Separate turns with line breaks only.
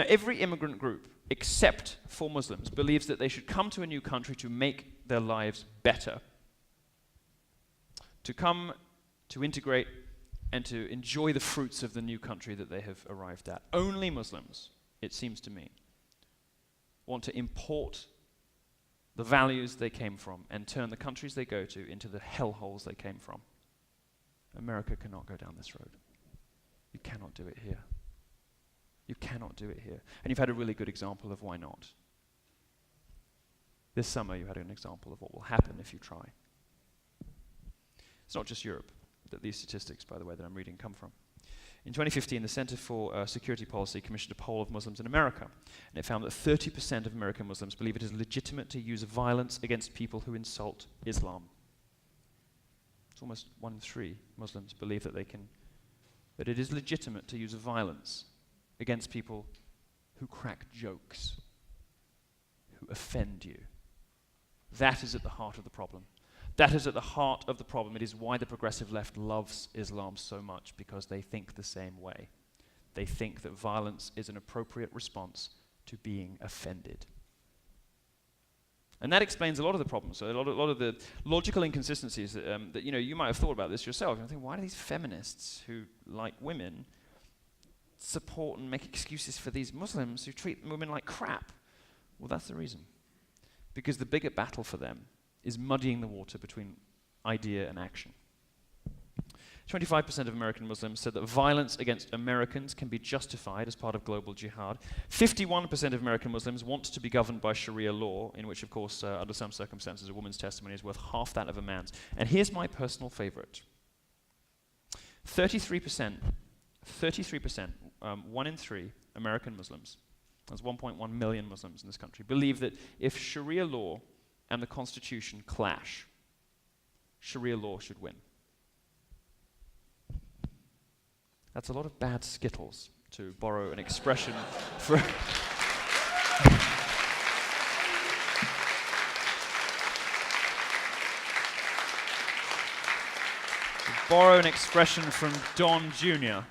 Now, every immigrant group, except for Muslims, believes that they should come to a new country to make their lives better, to come, to integrate, and to enjoy the fruits of the new country that they have arrived at. Only Muslims, it seems to me, want to import the values they came from and turn the countries they go to into the hellholes they came from. America cannot go down this road. You cannot do it here. You cannot do it here. And you've had a really good example of why not. This summer you had an example of what will happen if you try. It's not just Europe that these statistics, by the way, that I'm reading come from. In 2015, the Center for Security Policy commissioned a poll of Muslims in America, and it found that 30% of American Muslims believe it is legitimate to use violence against people who insult Islam. It's almost 1 in 3 Muslims believe that that it is legitimate to use violence against people who crack jokes, who offend you. That is at the heart of the problem. That is at the heart of the problem. It is why the progressive left loves Islam so much, because they think the same way. They think that violence is an appropriate response to being offended. And that explains a lot of the problems, so a lot of the logical inconsistencies that you might have thought about this yourself. And think, why do these feminists who like women support and make excuses for these Muslims who treat women like crap? Well, that's the reason. Because the bigger battle for them is muddying the water between idea and action. 25% of American Muslims said that violence against Americans can be justified as part of global jihad. 51% of American Muslims want to be governed by Sharia law, in which, of course, under some circumstances, a woman's testimony is worth half that of a man's. And here's my personal favorite. 33%, 1 in 3 American Muslims, there's 1.1 million Muslims in this country, believe that if Sharia law and the Constitution clash, Sharia law should win. That's a lot of bad Skittles, to borrow an expression from Don Jr.